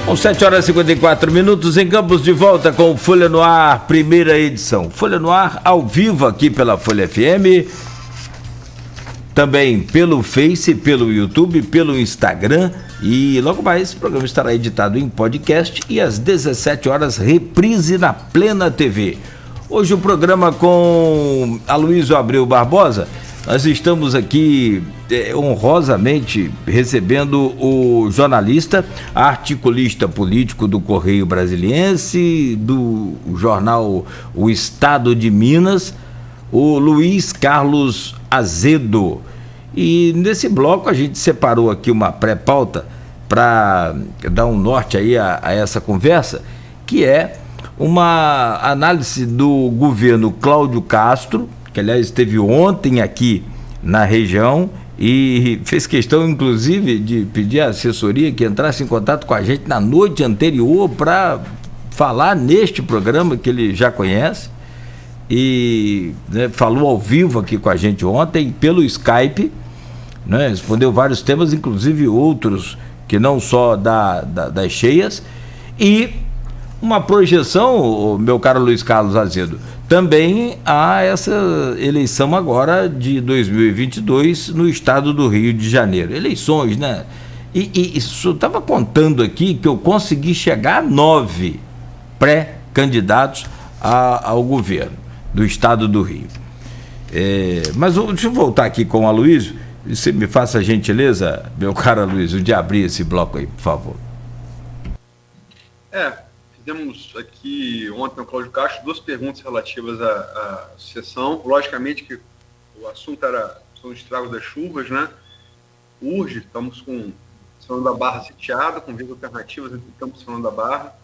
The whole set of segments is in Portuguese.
São 7h54, em Campos, de volta com o Folha no Ar, primeira edição. Folha no Ar, ao vivo aqui pela Folha FM, também pelo Face, pelo YouTube, pelo Instagram, e logo mais esse programa estará editado em podcast e às 17 horas reprise na Plena TV. Hoje o programa com Aloysio Abreu Barbosa. Nós estamos aqui honrosamente recebendo o jornalista, articulista político do Correio Brasiliense, do jornal O Estado de Minas, o Luiz Carlos Azedo. E nesse bloco a gente separou aqui uma pré-pauta para dar um norte aí a essa conversa, que é uma análise do governo Cláudio Castro, que aliás esteve ontem aqui na região e fez questão inclusive de pedir à assessoria que entrasse em contato com a gente na noite anterior para falar neste programa que ele já conhece e falou ao vivo aqui com a gente ontem pelo Skype, respondeu vários temas, inclusive outros que não só das cheias, e uma projeção, meu caro Luiz Carlos Azedo, também há essa eleição agora de 2022 no estado do Rio de Janeiro. Eleições, né? E eu estava contando aqui que eu consegui chegar a 9 pré-candidatos ao governo do estado do Rio. Mas deixa eu voltar aqui com o Aloysio. Você me faça a gentileza, meu caro Aloysio, de abrir esse bloco aí, por favor. Fizemos aqui ontem no Cláudio Castro 2 perguntas relativas à sucessão. Logicamente que o assunto são os estragos das chuvas, né? Urge, estamos com São da Barra sitiada, com vias alternativas entre Campos e São da Barra.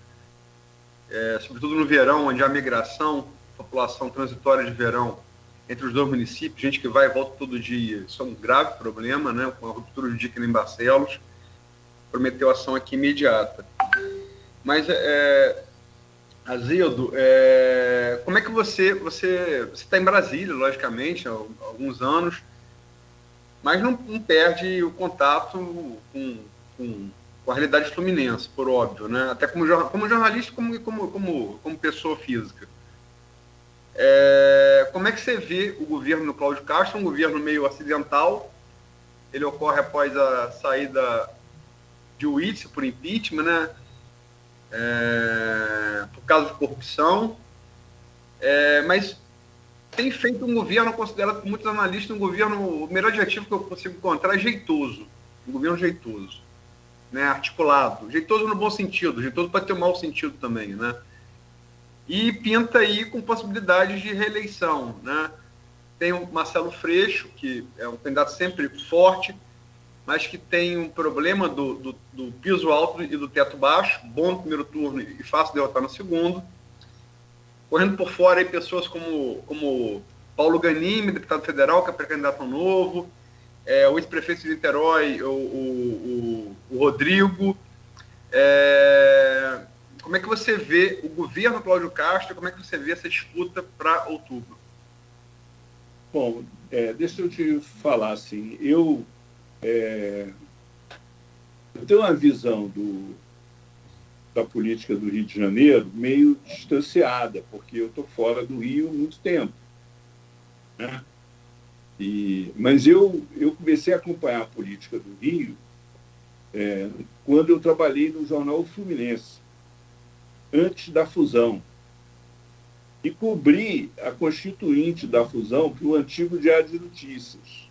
Sobretudo no verão, onde há migração, população transitória de verão entre os 2 municípios, gente que vai e volta todo dia. Isso é um grave problema, né? Com a ruptura de dique em Barcelos. Prometeu ação aqui imediata. Mas, Azedo, como é que você está em Brasília, logicamente, há alguns anos, mas não perde o contato com a realidade fluminense, por óbvio, né? Até como jornalista, como pessoa física. Como é que você vê o governo do Cláudio Castro, um governo meio acidental? Ele ocorre após a saída de Witzel por impeachment, né? Por causa de corrupção, mas tem feito um governo considerado por muitos analistas o melhor adjetivo que eu consigo encontrar é jeitoso, um governo jeitoso, né? Articulado, jeitoso no bom sentido, jeitoso pode ter um mau sentido também, né? E pinta aí com possibilidades de reeleição, né? Tem o Marcelo Freixo, que é um candidato sempre forte, mas que tem um problema do piso alto e do teto baixo, bom no primeiro turno e fácil de derrotar no segundo. Correndo por fora aí pessoas como Paulo Ganimi, deputado federal, que é pré-candidato novo, o ex-prefeito de Niterói, o Rodrigo. Como é que você vê o governo Cláudio Castro, como é que você vê essa disputa para outubro? Bom, deixa eu te falar assim, eu tenho uma visão da política do Rio de Janeiro meio distanciada, porque eu estou fora do Rio há muito tempo, né? Mas eu comecei a acompanhar a política do Rio quando eu trabalhei no jornal Fluminense, antes da fusão, e cobri a constituinte da fusão para o antigo Diário de Notícias.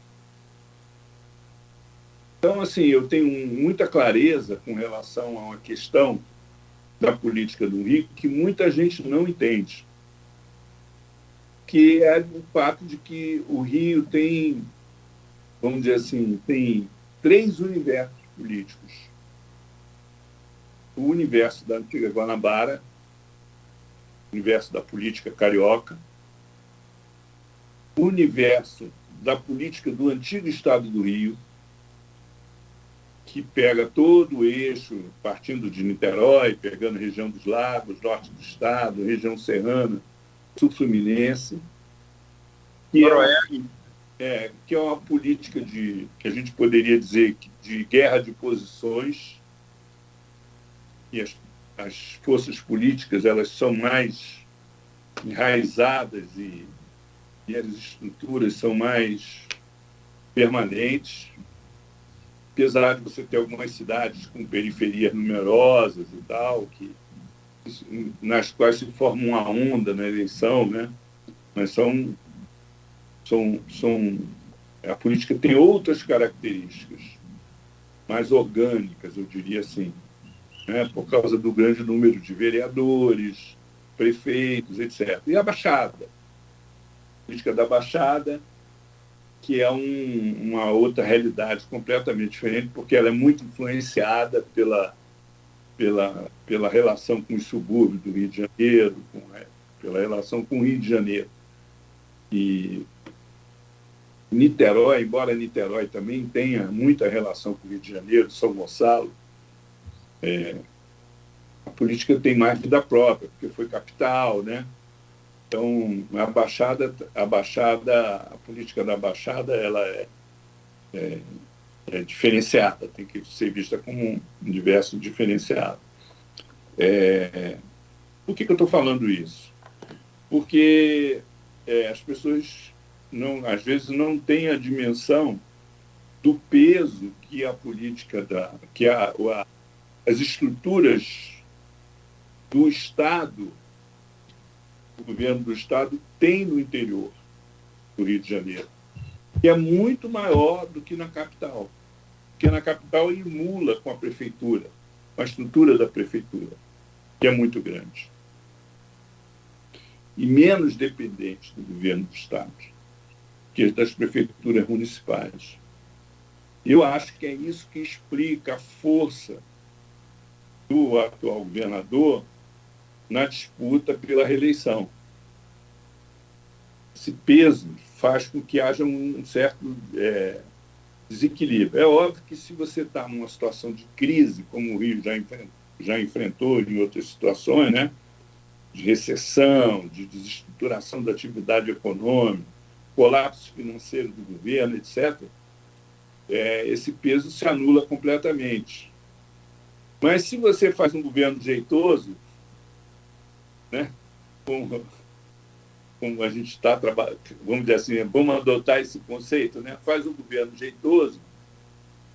Então, assim, eu tenho muita clareza com relação a uma questão da política do Rio que muita gente não entende, que é o fato de que o Rio tem, vamos dizer assim, tem 3 universos políticos. O universo da antiga Guanabara, o universo da política carioca, o universo da política do antigo Estado do Rio, que pega todo o eixo, partindo de Niterói, pegando a região dos Lagos, norte do estado, região serrana, sul-fluminense, que é uma política que a gente poderia dizer de guerra de posições, e as forças políticas elas são mais enraizadas e as estruturas são mais permanentes, apesar de você ter algumas cidades com periferias numerosas e tal, nas quais se forma uma onda na eleição, né? Mas a política tem outras características, mais orgânicas, eu diria assim, né? Por causa do grande número de vereadores, prefeitos, etc. E a Baixada, a política da Baixada, que é uma outra realidade completamente diferente, porque ela é muito influenciada pela relação com os subúrbios do Rio de Janeiro, pela relação com o Rio de Janeiro. E Niterói, embora Niterói também tenha muita relação com o Rio de Janeiro, São Gonçalo, a política tem mais vida própria, porque foi capital, né? Então, a política da Baixada, ela é diferenciada, tem que ser vista como um universo diferenciado. Por que eu estou falando isso? Porque as pessoas, às vezes, não têm a dimensão do peso que a política, as estruturas do Estado, o governo do Estado tem no interior do Rio de Janeiro, que é muito maior do que na capital. Porque na capital emula com a prefeitura, com a estrutura da prefeitura, que é muito grande. E menos dependente do governo do Estado, que das prefeituras municipais. Eu acho que é isso que explica a força do atual governador na disputa pela reeleição. Esse peso faz com que haja um certo desequilíbrio. É óbvio que se você está numa situação de crise, como o Rio já enfrentou em outras situações, né, de recessão, de desestruturação da atividade econômica, colapso financeiro do governo, etc., esse peso se anula completamente. Mas se você faz um governo jeitoso, né, como a gente está trabalhando, vamos dizer assim, vamos adotar esse conceito, né, faz um governo jeitoso,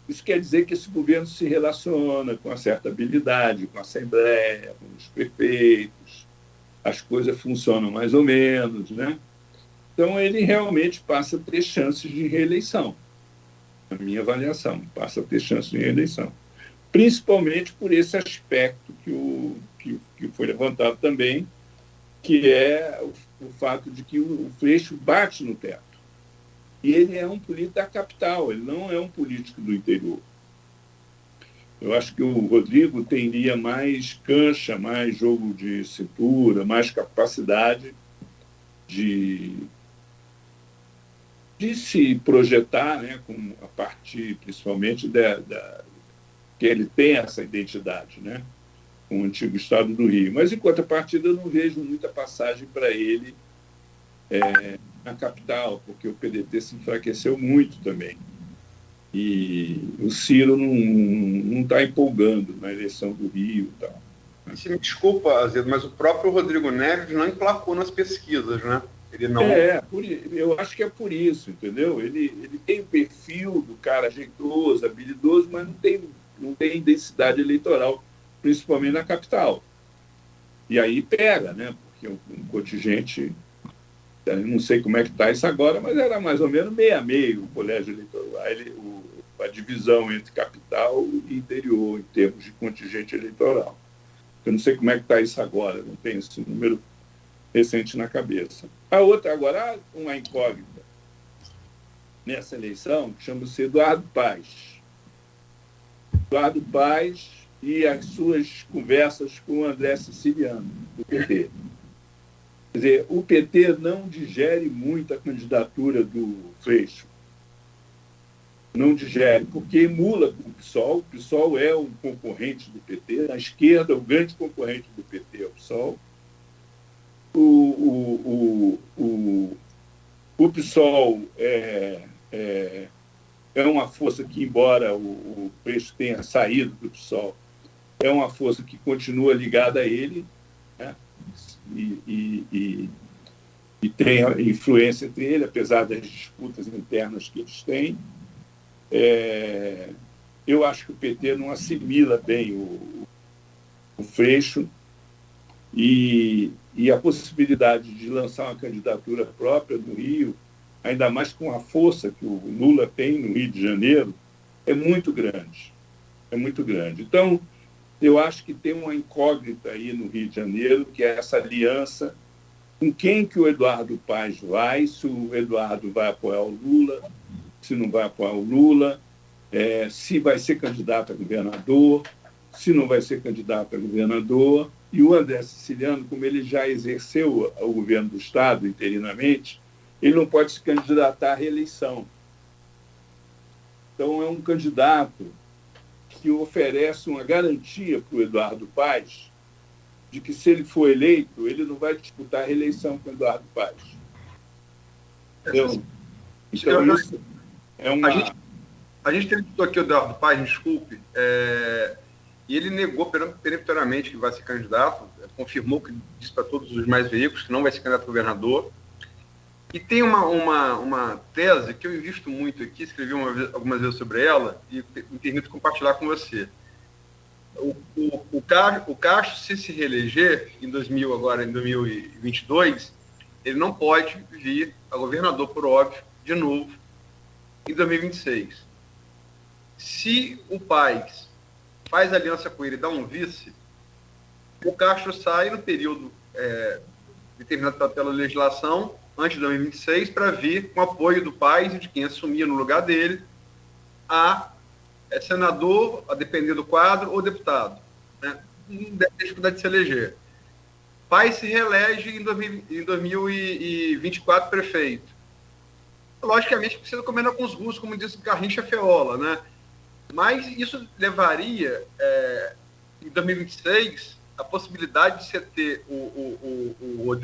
isso quer dizer que esse governo se relaciona com uma certa habilidade, com a Assembleia, com os prefeitos, as coisas funcionam mais ou menos, né? Então, ele realmente passa a ter chances de reeleição, na minha avaliação, passa a ter chances de reeleição. Principalmente por esse aspecto que foi levantado também, que é o fato de que o Freixo bate no teto. E ele é um político da capital, ele não é um político do interior. Eu acho que o Rodrigo teria mais cancha, mais jogo de cintura, mais capacidade de se projetar, né, a partir, principalmente, que ele tem essa identidade, né, com o antigo Estado do Rio. Mas, em contrapartida, eu não vejo muita passagem para ele na capital, porque o PDT se enfraqueceu muito também. E o Ciro não está empolgando na eleição do Rio e tal. Se me desculpa, Azedo, mas o próprio Rodrigo Neves não emplacou nas pesquisas, né? Ele não... Eu acho que é por isso, entendeu? Ele tem o perfil do cara jeitoso, habilidoso, mas não tem densidade eleitoral, principalmente na capital. E aí pega, né? Porque um contingente, eu não sei como é que está isso agora, mas era mais ou menos meio a meio o colégio eleitoral, a divisão entre capital e interior, em termos de contingente eleitoral. Eu não sei como é que está isso agora, não tenho esse número recente na cabeça. A outra, agora, uma incógnita nessa eleição, que chama-se Eduardo Paes. Eduardo Paes e as suas conversas com o André Siciliano, do PT. Quer dizer, o PT não digere muito a candidatura do Freixo. Não digere, porque emula com o PSOL. O PSOL é um concorrente do PT. Na esquerda, o grande concorrente do PT é o PSOL. O PSOL é uma força que, embora o Freixo tenha saído do PSOL, é uma força que continua ligada a ele, né? E tem influência entre ele, apesar das disputas internas que eles têm. Eu acho que o PT não assimila bem o Freixo e a possibilidade de lançar uma candidatura própria no Rio, ainda mais com a força que o Lula tem no Rio de Janeiro, é muito grande. É muito grande. Então, eu acho que tem uma incógnita aí no Rio de Janeiro, que é essa aliança com quem que o Eduardo Paes vai, se o Eduardo vai apoiar o Lula, se não vai apoiar o Lula, se vai ser candidato a governador, se não vai ser candidato a governador. E o André Siciliano, como ele já exerceu o governo do Estado interinamente, ele não pode se candidatar à reeleição. Então, é um candidato que oferece uma garantia para o Eduardo Paes de que, se ele for eleito, ele não vai disputar a reeleição com o Eduardo Paes. Então isso é uma... A gente entrevistou aqui o Eduardo Paes, desculpe, e ele negou peremptoriamente que vai ser candidato, confirmou que disse para todos os mais veículos que não vai ser candidato a governador. E tem uma tese que eu invisto muito aqui, escrevi algumas vezes sobre ela e me permito compartilhar com você. O Castro, se reeleger em 2022, ele não pode vir a governador, por óbvio, de novo, em 2026. Se o Paes faz aliança com ele e dá um vice, o Castro sai no período determinado pela legislação, antes de 2026, para vir com apoio do Paes e de quem assumia no lugar dele a senador, a depender do quadro, ou deputado. Né? Não deve ter dificuldade de se eleger. Paes se reelege em 2024 prefeito. Logicamente, precisa combinar com os russos, como disse Garrincha Feola, né? Mas isso levaria, em 2026, a possibilidade de você ter o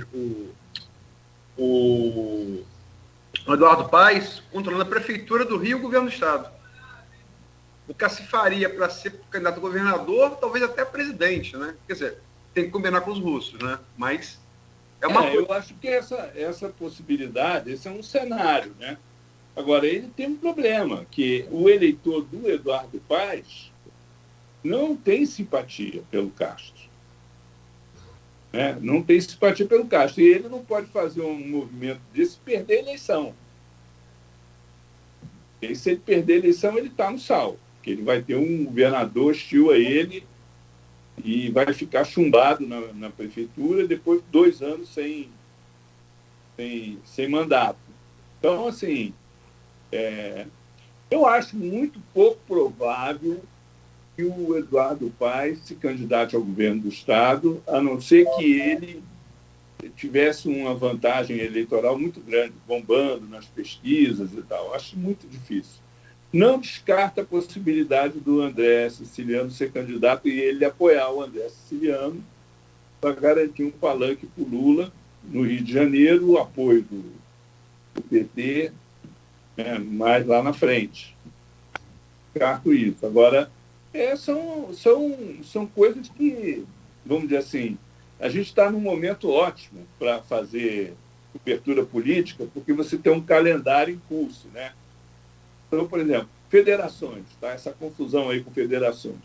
Eduardo Paes controlando a prefeitura do Rio e o governo do Estado. O Cacifaria, para ser candidato a governador, talvez até presidente, né? Quer dizer, tem que combinar com os russos, né? Mas é uma coisa. Eu acho que essa possibilidade, esse é um cenário, né? Agora, ele tem um problema, que o eleitor do Eduardo Paes não tem simpatia pelo Castro. Né? Não tem simpatia pelo Castro. E ele não pode fazer um movimento desse perder a eleição. E se ele perder a eleição, ele está no sal. Porque ele vai ter um governador hostil a ele e vai ficar chumbado na prefeitura depois de 2 anos sem mandato. Então, assim, eu acho muito pouco provável que o Eduardo Paes se candidate ao governo do Estado, a não ser que ele tivesse uma vantagem eleitoral muito grande, bombando nas pesquisas e tal. Acho muito difícil. Não descarta a possibilidade do André Siciliano ser candidato e ele apoiar o André Siciliano para garantir um palanque para o Lula no Rio de Janeiro, o apoio do PT, né, mais lá na frente. Descarto isso. Agora, são coisas que, vamos dizer assim, a gente está num momento ótimo para fazer cobertura política, porque você tem um calendário em curso, né? Então, por exemplo, federações, tá? Essa confusão aí com federações.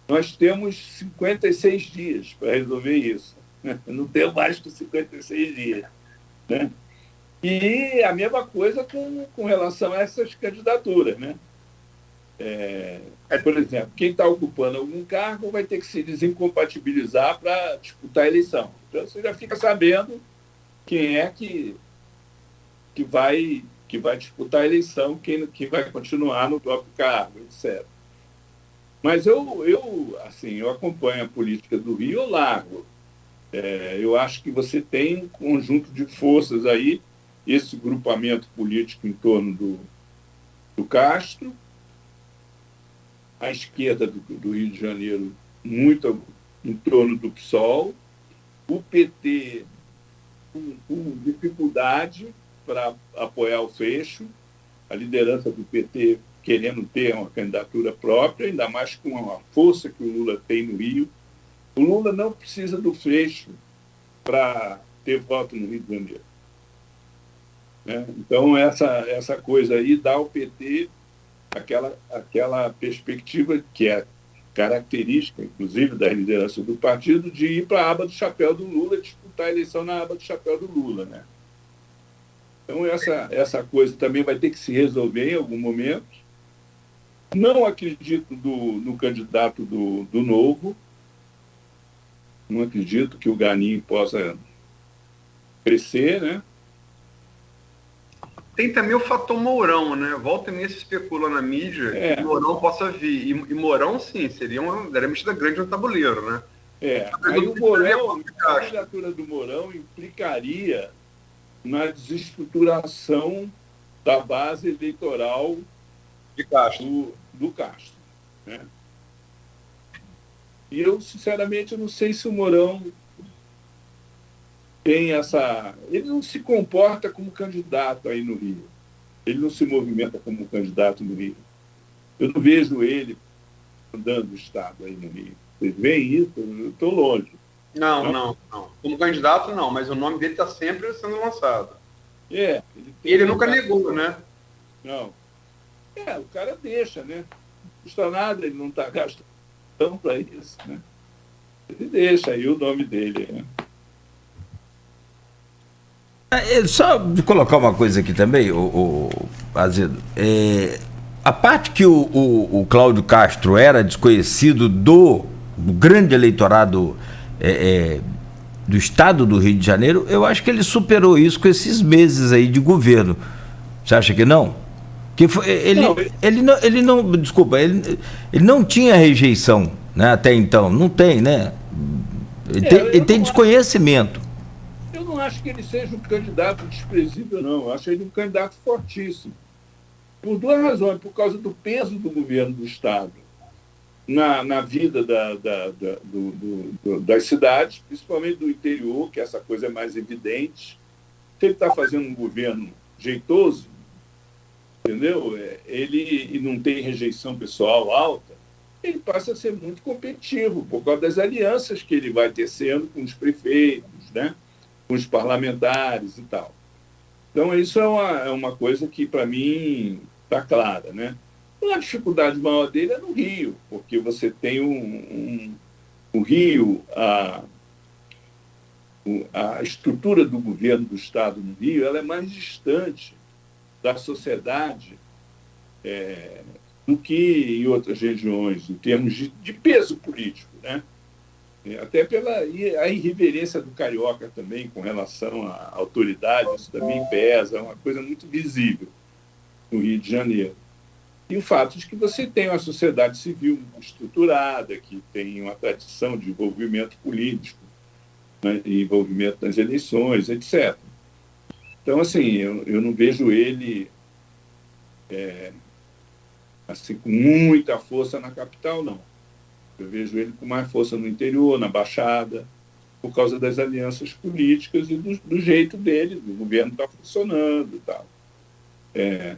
Nós temos 56 dias para resolver isso. Né? Não temos mais que 56 dias. Né? E a mesma coisa com relação a essas candidaturas. Né? Por exemplo, quem está ocupando algum cargo vai ter que se desincompatibilizar para disputar a eleição. Então, você já fica sabendo quem é que vai disputar a eleição, quem vai continuar no próprio cargo, etc. Mas eu acompanho a política do Rio ao largo. Eu acho que você tem um conjunto de forças aí, esse grupamento político em torno do Castro, a esquerda do Rio de Janeiro muito em torno do PSOL, o PT com dificuldade para apoiar o Freixo, a liderança do PT querendo ter uma candidatura própria, ainda mais com a força que o Lula tem no Rio. O Lula não precisa do Freixo para ter voto no Rio de Janeiro. Né? Então, essa coisa aí dá ao PT aquela perspectiva que é característica, inclusive, da liderança do partido, de ir para a aba do chapéu do Lula, disputar a eleição na aba do chapéu do Lula. Né? Então, essa coisa também vai ter que se resolver em algum momento. Não acredito no candidato do Novo. Não acredito que o Ganin possa crescer, né? Tem também o fator Mourão, né? Volta e meia se especula na mídia que Mourão possa vir. E Mourão, sim, seria uma mexida grande no tabuleiro, né? Aí o Mourão, a candidatura do Mourão implicaria na desestruturação da base eleitoral de Castro. do Castro. Né? E eu, sinceramente, não sei se o Mourão tem essa... Ele não se comporta como candidato aí no Rio. Ele não se movimenta como candidato no Rio. Eu não vejo ele andando o Estado aí no Rio. Vocês veem isso? Eu estou longe. Não. Como candidato, não, mas o nome dele está sempre sendo lançado. Ele nunca negou, né? Não. O cara deixa, né? Não custa nada, ele não está gastando para isso, né? Ele deixa aí o nome dele, né? Só de colocar uma coisa aqui também, o Azedo. A parte que o Cláudio Castro era desconhecido do grande eleitorado do estado do Rio de Janeiro, eu acho que ele superou isso com esses meses aí de governo. Você acha que não? Que foi, ele não tinha rejeição, né, até então. Não tem, né? Ele tem desconhecimento. Eu não acho que ele seja um candidato desprezível, não. Eu acho ele um candidato fortíssimo. Por duas razões. Por causa do peso do governo do Estado na vida das cidades, principalmente do interior, que essa coisa é mais evidente. Se ele está fazendo um governo jeitoso, entendeu? Ele não tem rejeição pessoal alta, ele passa a ser muito competitivo, por causa das alianças que ele vai tecendo com os prefeitos, né? Com os parlamentares e tal. Então, isso é uma coisa que, para mim, está clara, né? A dificuldade maior dele é no Rio, porque você tem o Rio, a estrutura do governo do Estado no Rio, ela é mais distante da sociedade do que em outras regiões, em termos de peso político, né? Até pela a irreverência do carioca também com relação à autoridade, isso também pesa, é uma coisa muito visível no Rio de Janeiro. E o fato de que você tem uma sociedade civil estruturada, que tem uma tradição de envolvimento político, né, envolvimento nas eleições, etc. Então, assim, eu não vejo ele assim, com muita força na capital, não. Eu vejo ele com mais força no interior, na Baixada, por causa das alianças políticas e do jeito dele, do governo está funcionando e tal.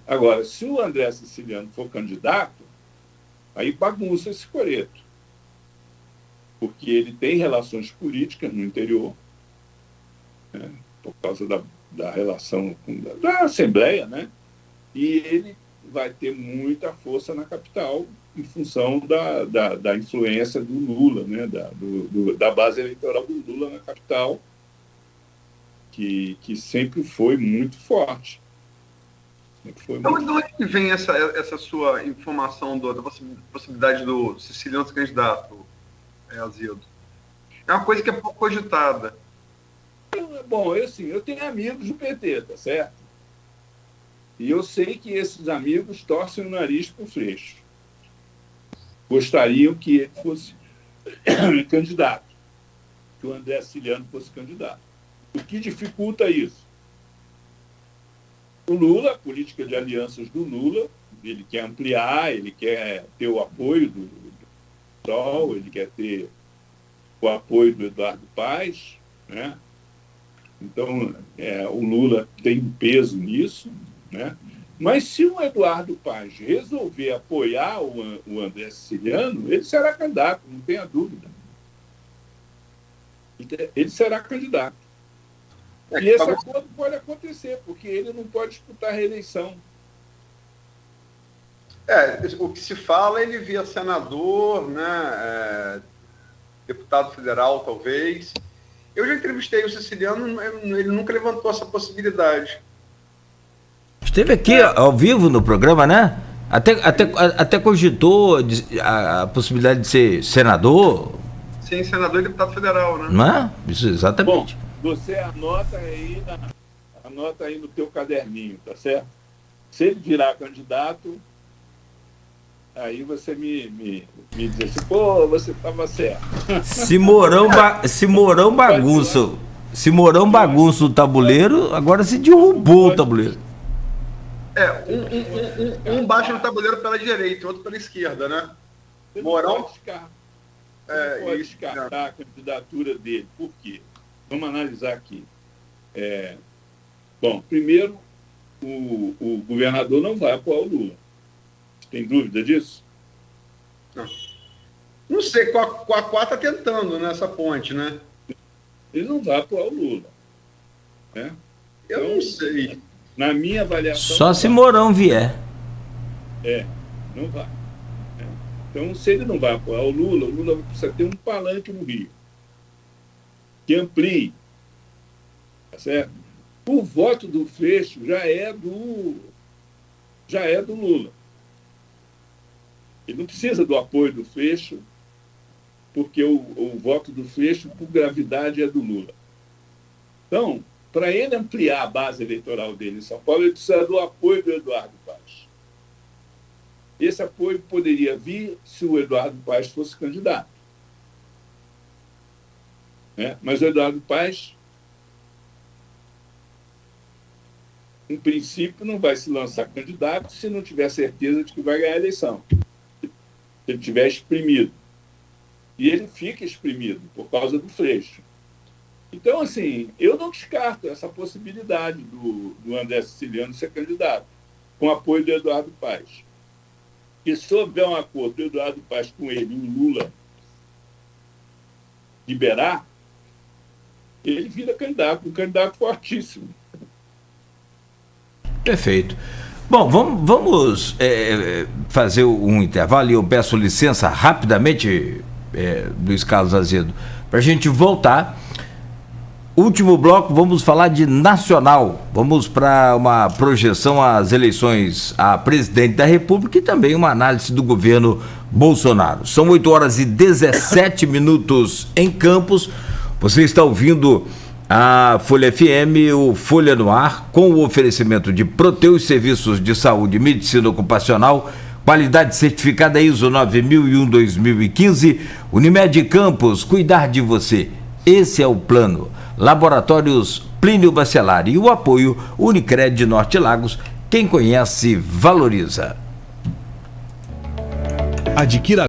Agora, se o André Siciliano for candidato, aí bagunça esse coreto. Porque ele tem relações políticas no interior, né, por causa da relação da Assembleia, né? E ele vai ter muita força na capital em função da influência do Lula, né? Da base eleitoral do Lula na capital, que sempre foi muito forte. Então, de onde vem essa sua informação da possibilidade do Siciliano ser candidato, Azedo? É uma coisa que é pouco cogitada. Bom, eu tenho amigos do PT, tá certo? E eu sei que esses amigos torcem o nariz para o Freixo. Gostariam que ele fosse candidato, que o André Siciliano fosse candidato. O que dificulta isso? O Lula, a política de alianças do Lula, ele quer ampliar, ele quer ter o apoio do PSOL, ele quer ter o apoio do Eduardo Paes, né? Então, o Lula tem peso nisso, né? Mas se o Eduardo Paes resolver apoiar o André Siciliano, ele será candidato, não tenha dúvida. Ele será candidato. E esse acordo pode acontecer, porque ele não pode disputar a reeleição. O que se fala, ele via senador, né, deputado federal, talvez. Eu já entrevistei o Siciliano, ele nunca levantou essa possibilidade. Esteve aqui ao vivo no programa, né? Até cogitou a possibilidade de ser senador. Sim, senador e deputado federal, né? Não é? Isso, exatamente. Bom, você anota aí no teu caderninho, tá certo? Se ele virar candidato, aí você me diz assim, pô, você estava certo. Se Mourão bagunça o tabuleiro, agora se derrubou o tabuleiro. Um baixa no tabuleiro pela direita, outro pela esquerda, né? Mourão pode descartar a candidatura dele. Por quê? Vamos analisar aqui. Bom, primeiro, o governador não vai apoiar o Lula. Tem dúvida disso? Não sei, com a Quá está tentando nessa ponte, né? Ele não vai apoiar o Lula. Né? Eu não sei. Na minha avaliação... Só se Mourão vier. Não vai. Então, se ele não vai apoiar o Lula precisa ter um palanque no Rio. Que amplie. Tá certo? O voto do Freixo já é do Lula. Ele não precisa do apoio do Freixo, porque o voto do Freixo, por gravidade, é do Lula. Então, para ele ampliar a base eleitoral dele em São Paulo, ele precisa do apoio do Eduardo Paes. Esse apoio poderia vir se o Eduardo Paes fosse candidato. Mas o Eduardo Paes, em princípio, não vai se lançar candidato se não tiver certeza de que vai ganhar a eleição. Se ele estiver exprimido. E ele fica exprimido por causa do Freixo. Então, assim, eu não descarto essa possibilidade do André Siciliano ser candidato, com apoio do Eduardo Paes. E se houver um acordo do Eduardo Paes com ele e o Lula liberar, ele vira candidato, um candidato fortíssimo. Perfeito. Bom, vamos fazer um intervalo e eu peço licença rapidamente, Luiz Carlos Azedo, para a gente voltar. Último bloco, vamos falar de nacional. Vamos para uma projeção às eleições a presidente da República e também uma análise do governo Bolsonaro. São 8h17 em Campos. Você está ouvindo a Folha FM, o Folha no Ar, com o oferecimento de Proteus Serviços de Saúde e Medicina Ocupacional, qualidade certificada ISO 9001-2015, Unimed Campos, cuidar de você. Esse é o plano. Laboratórios Plínio Bacelar e o apoio Unicred Norte Lagos. Quem conhece, valoriza. Adquira